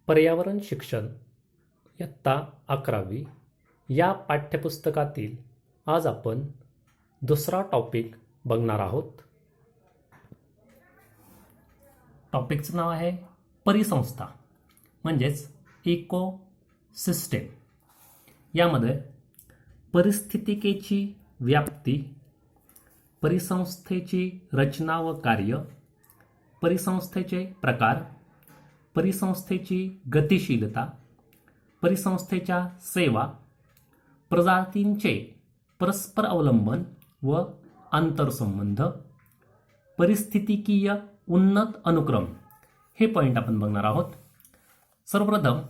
पर्यावरण शिक्षण इयत्ता 11वी या पाठ्यपुस्तकातील आज आपण दुसरा टॉपिक बघणार आहोत. टॉपिकचं नाव आहे परिसंस्था म्हणजेच इकोसिस्टेम. यामध्ये परिस्थितिकेची व्याप्ती, परिसंस्थेची रचना व कार्य, परिसंस्थेचे प्रकार, परिसंस्थेची गतिशीलता, परिसंस्थेच्या सेवा, प्रजातींचे परस्पर अवलंबन व आंतरसंबंध, परिस्थितिकीय उन्नत अनुक्रम हे पॉईंट आपण बघणार आहोत. सर्वप्रथम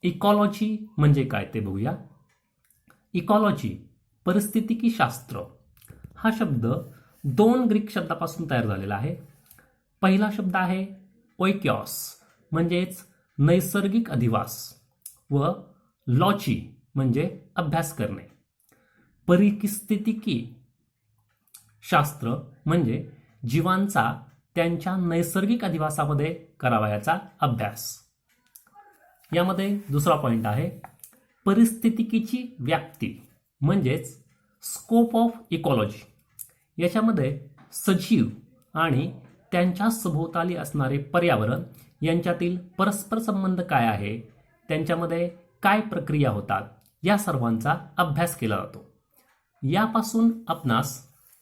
इकॉलॉजी म्हणजे काय ते बघूया. इकॉलॉजी परिस्थितिकी शास्त्र हा शब्द दोन ग्रीक शब्दापासून तयार झालेला आहे. पहिला शब्द आहे ओइकॉस म्हणजेच नैसर्गिक अधिवास व लॉची म्हणजे अभ्यास करणे. परिस्थितिकी शास्त्र म्हणजे जीवांचा त्यांच्या नैसर्गिक अधिवासामध्ये करावयाचा अभ्यास. यामध्ये दुसरा पॉइंट आहे परिस्थितिकीची व्याप्ती म्हणजेच स्कोप ऑफ इकॉलॉजी. याच्यामध्ये सजीव आणि त्यांच्या सभोवताली असणारे पर्यावरण यांच्यातील परस्पर संबंध काय आहे, त्यांच्यामध्ये काय प्रक्रिया होतात, या सर्वांचा अभ्यास केला जातो. यापासून आपणास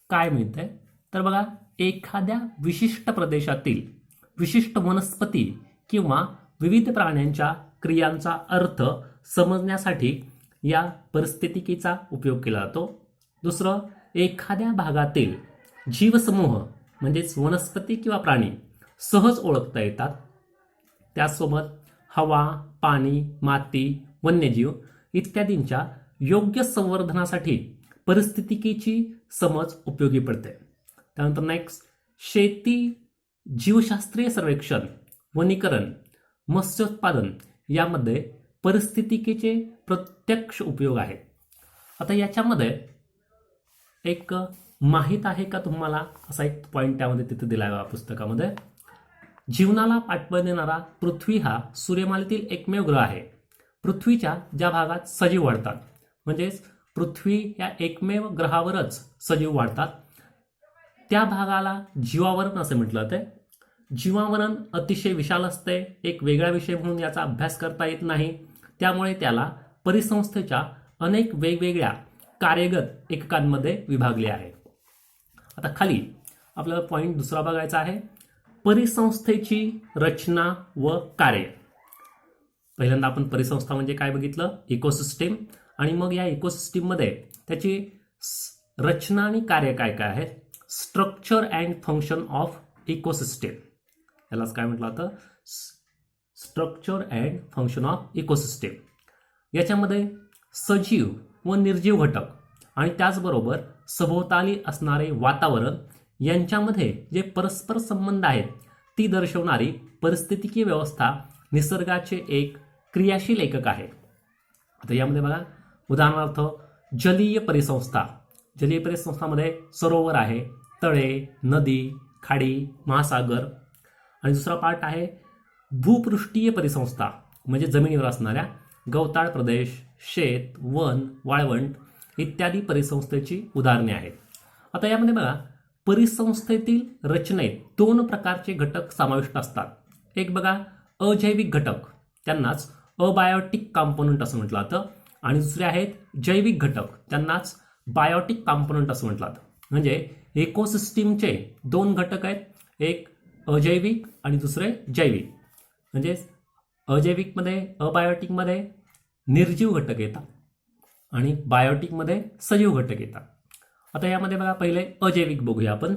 काय मिळते तर बघा, एखाद्या विशिष्ट प्रदेशातील विशिष्ट वनस्पती किंवा विविध प्राण्यांच्या क्रियांचा अर्थ समजण्यासाठी या परिस्थितिकीचा उपयोग केला जातो. दुसरं, एखाद्या भागातील जीवसमूह म्हणजेच वनस्पती किंवा प्राणी सहज ओळखता येतात. त्याचसोबत हवा, पाणी, माती, वन्यजीव इत्यादींच्या योग्य संवर्धनासाठी परिस्थितिकीची समज उपयोगी पडते. त्यानंतर नेक्स्ट, शेती, जीवशास्त्रीय सर्वेक्षण, वनीकरण, मत्स्योत्पादन यामध्ये परिस्थितिकीचे प्रत्यक्ष उपयोग आहेत. आता याच्यामध्ये एक माहीत आहे का तुम्हाला, असा एक पॉईंट त्यामध्ये तिथे दिला आहे पुस्तकामध्ये. जीवनाला पाठबळ देणारा पृथ्वी हा सूर्यमालेतील एकमेव ग्रह आहे. पृथ्वीच्या ज्या भागात सजीव वाढतात म्हणजेच पृथ्वी या एकमेव ग्रहावरच सजीव वाढतात त्या भागाला जीवावरण असे म्हटलं जाते. जीवावरण अतिशय विशाल असते, एक वेगळा विषय म्हणून याचा अभ्यास करता येत नाही. त्यामुळे त्याला परिसंस्थेच्या अनेक वेगवेगळ्या कार्यगत एककांमध्ये विभागले आहे. आता खाली आपल्याला पॉईंट दुसरा बघायचा आहे, परिसंस्थेची रचना व कार्य. पहिल्यांदा आपण परिसंस्था म्हणजे काय बघितलं, इकोसिस्टीम, आणि मग या इकोसिस्टीममध्ये त्याची रचना आणि कार्य काय काय आहे. Structure and function of ecosystem, यालाच काय म्हटलं जातं, structure and function of ecosystem. याच्यामध्ये सजीव व निर्जीव घटक आणि त्याचबरोबर सभोवताली असणारे वातावरण यांच्यामध्ये जे परस्पर संबंध आहेत ती दर्शवणारी परिस्थितिकीय व्यवस्था निसर्गाचे एक क्रियाशील एकक आहे. आता यामध्ये बघा, उदाहरणार्थ जलीय परिसंस्था. जलीय परिसंस्थामध्ये सरोवर आहे, तळे, नदी, खाडी, महासागर. आणि दुसरा पार्ट आहे भूपृष्ठीय परिसंस्था म्हणजे जमिनीवर असणाऱ्या गवताळ प्रदेश, शेत, वन, वाळवंट इत्यादी परिसंस्थेची उदाहरणे आहेत. आता यामध्ये बघा, परिसंस्थेतील रचनेत दोन प्रकारचे घटक समाविष्ट असतात. एक बघा अजैविक घटक, त्यांनाच अबायोटिक कॉम्पोनंट असं म्हटलं जातं, आणि दुसरे आहेत जैविक घटक, त्यांनाच बायोटिक कॉम्पोनंट असं म्हटलं जातं. म्हणजे इकोसिस्टीमचे दोन घटक आहेत, एक अजैविक आणि दुसरे जैविक. म्हणजे अजैविकमध्ये अबायोटिकमध्ये निर्जीव घटक येतात आणि बायोटिकमध्ये सजीव घटक येतात. आता यामध्ये बघा पहिले अजैविक बघूया आपण.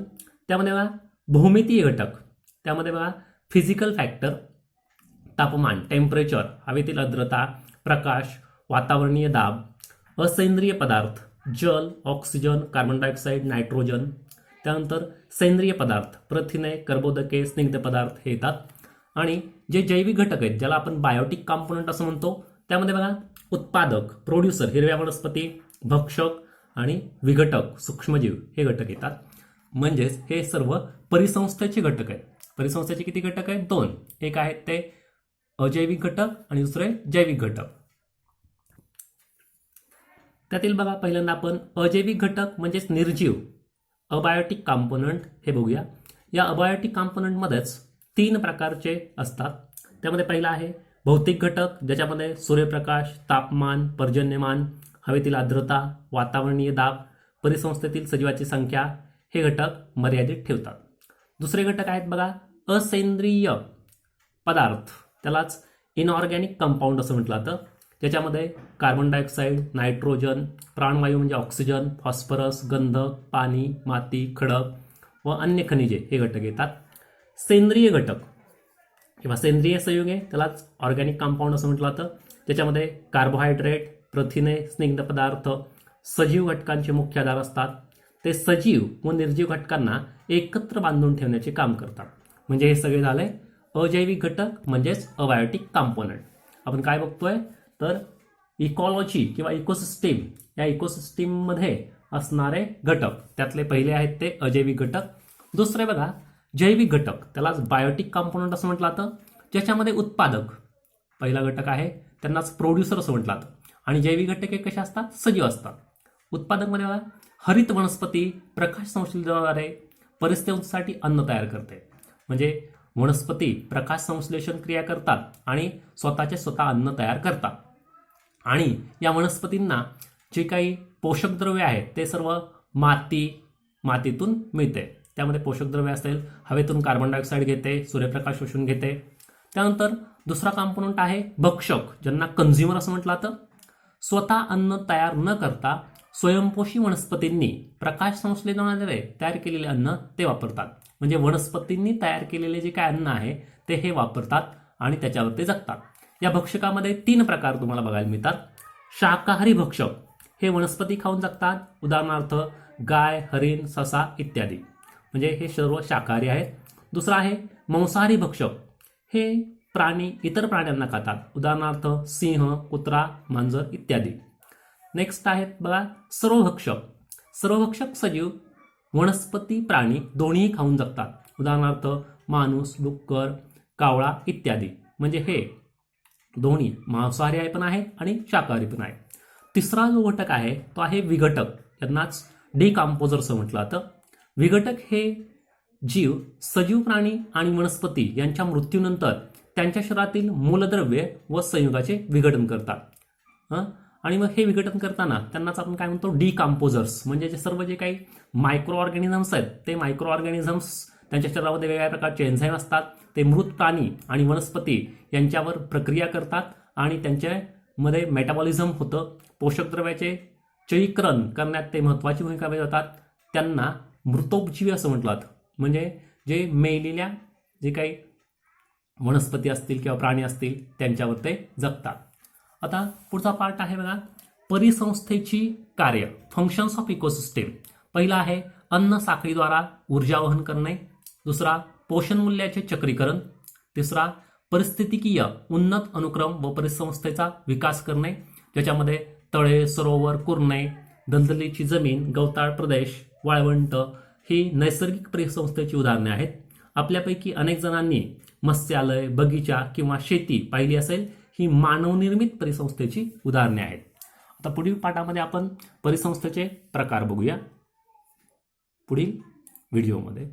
त्यामध्ये बघा भौमितीय घटक, त्यामध्ये बघा फिजिकल फॅक्टर, तापमान, टेम्परेचर, हवेतील आर्द्रता, प्रकाश, वातावरणीय दाब, असेंद्रिय पदार्थ, जल, ऑक्सिजन, कार्बन डायऑक्साईड, नायट्रोजन. त्यानंतर सेंद्रिय पदार्थ, प्रथिने, कर्बोदके, स्निग्ध पदार्थ हे येतात. आणि जे जैविक घटक आहेत ज्याला आपण बायोटिक कॉम्पोनंट असं म्हणतो, त्यामध्ये बघा उत्पादक, प्रोड्युसर, हिरव्या वनस्पती, भक्षक आणि विघटक, सूक्ष्मजीव हे घटक येतात. म्हणजेच हे सर्व परिसंस्थेचे घटक आहेत. परिसंस्थेचे किती घटक आहेत? दोन. एक आहेत ते अजैविक घटक आणि दुसरे जैविक घटक. त्यातील बघा पहिल्यांदा आपण अजैविक घटक म्हणजेच निर्जीव अबायोटिक कॉम्पोनंट हे बघूया. या अबायोटिक कॉम्पोनंटमध्येच 3 प्रकारचे असतात. त्यामध्ये पहिला आहे भौतिक घटक, ज्याच्यामध्ये सूर्यप्रकाश, तापमान, पर्जन्यमान, हवेतील आर्द्रता, वातावरणीय दाब, परिसंस्थेतील सजीवाची संख्या हे घटक मर्यादित ठेवतात. दुसरे घटक आहेत बघा असेंद्रिय पदार्थ, त्यालाच इनऑर्गॅनिक कंपाऊंड असं म्हटलं जातं, ज्याच्यामध्ये कार्बन डायऑक्साईड, नायट्रोजन, प्राणवायू म्हणजे ऑक्सिजन, फॉस्फरस, गंधक, पाणी, माती, खडक व अन्य खनिजे हे घटक येतात. सेंद्रिय घटक किंवा सेंद्रिय संयुगे, त्यालाच ऑर्गॅनिक कंपाऊंड असं म्हटलं जातं, ज्याच्यामध्ये कार्बोहायड्रेट, प्रथिने, स्निग्ध पदार्थ, सजीव घटकांचे मुख्य आधार असतात. ते सजीव व निर्जीव घटकांना एकत्र बांधून ठेवण्याचे काम करतात. म्हणजे हे सगळे झाले अजैविक घटक म्हणजेच अबायोटिक कॉम्पोनंट. आपण काय बघतोय तर इकॉलॉजी किंवा इकोसिस्टीम, या इकोसिस्टीममध्ये असणारे घटक, त्यातले पहिले आहेत ते अजैविक घटक. दुसरे बघा जैविक घटक, त्यालाच बायोटिक कॉम्पोनंट असं म्हटलं जातं, ज्याच्यामध्ये उत्पादक पहिला घटक आहे, त्यांनाच प्रोड्युसर असं म्हटलं जातं. आणि जैविक घटक हे कसे असतात, सजीव असतात. उत्पादकमध्ये बघा हरित वनस्पती प्रकाश संश्लेषणाद्वारे परिस्थितीसाठी अन्न तयार करते. म्हणजे वनस्पती प्रकाश संश्लेषण क्रिया करतात आणि स्वतः अन्न तयार करतात. आणि या वनस्पतींना जे काही पोषक द्रव्ये आहेत ते सर्व मातीतून मिळते. त्यामध्ये पोषक द्रव्ये असेल, हवेतून कार्बन डायऑक्साईड घेते, सूर्यप्रकाश शोषून घेते. त्यानंतर दुसरा कॉम्पोनंट आहे भक्षक, ज्यांना कंझ्युमर असं म्हटलं जातं. स्वतः अन्न तयार न करता स्वयंपोषी वनस्पतींनी प्रकाश संश्लेषणाद्वारे तयार केलेले अन्न ते वापरतात. म्हणजे वनस्पतींनी तयार केलेले जे काय अन्न आहे ते हे वापरतात आणि त्याच्यावर ते जगतात. या भक्षकामध्ये 3 प्रकार तुम्हाला बघायला मिळतात. शाकाहारी भक्षक हे वनस्पती खाऊन जगतात, उदाहरणार्थ गाय, हरिण, ससा इत्यादी, म्हणजे हे सर्व शाकाहारी आहेत. दुसरा आहे मांसाहारी भक्षक, हे प्राणी इतर प्राण्यांना खातात, उदाहरणार्थ सिंह, कुत्रा, मांजर इत्यादी. नेक्स्ट आहेत बघा सर्वभक्षक. सर्वभक्षक सजीव वनस्पती, प्राणी दोन्ही खाऊन जगतात, उदाहरणार्थ माणूस, डुक्कर, कावळा इत्यादी. म्हणजे हे दोन्ही मांसाहारी पण आहेत आणि शाकाहारी पण आहेत. तिसरा जो घटक आहे तो आहे विघटक, यांनाच डिकॉम्पोजर असं म्हटलं जातं. विघटक हे जीव, सजीव प्राणी आणि वनस्पती यांच्या मृत्यूनंतर त्यांच्या शरीरातील मूलद्रव्ये व संयुगाचे विघटन करतात. आणि मग हे विघटन करताना त्यांनाच आपण काय म्हणतो डिकॉम्पोजर्स. म्हणजे जे सर्व जे काही मायक्रो ऑर्गॅनिझम्स आहेत ते मायक्रो ऑर्गॅनिझम्स त्यांच्या शरीरामध्ये वेगवेगळ्या प्रकारचे एन्झाईम असतात. ते मृत प्राणी आणि वनस्पती यांच्यावर प्रक्रिया करतात आणि त्यांच्यामध्ये मेटाबॉलिझम होतं. पोषक द्रव्याचे चयीकरण करण्यात ते महत्त्वाची भूमिका बजावतात. त्यांना मृतोपजीवी असं म्हटलं जातं. म्हणजे जे मेलेल्या जे काही वनस्पती असतील किंवा प्राणी असतील त्यांच्यावर ते जगतात. आता पुढचा पार्ट आहे बघा परिसंस्थेची कार्य, फंक्शन्स ऑफ इकोसिस्टीम. पहिला आहे अन्न साखळीद्वारा ऊर्जा वहन करणे. दुसरा पोषण मूल्याचे चक्रीकरण. तिसरा परिस्थितिकीय उन्नत अनुक्रम व परिसंस्थेचा विकास करणे, ज्याच्यामध्ये तळे, सरोवर, कुरणे, दलदलीची जमीन, गवताळ प्रदेश, वाळवंट ही नैसर्गिक परिसंस्थेची उदाहरणे आहेत. आपल्यापैकी अनेक जणांनी मत्स्यालय, बगीचा किंवा शेती पाहिली असेल. ही मानवनिर्मित परिसंस्थेची उदाहरणे आहेत. आता पुढील पाठामध्ये आपण परिसंस्थेचे प्रकार बघूया पुढील व्हिडिओमध्ये.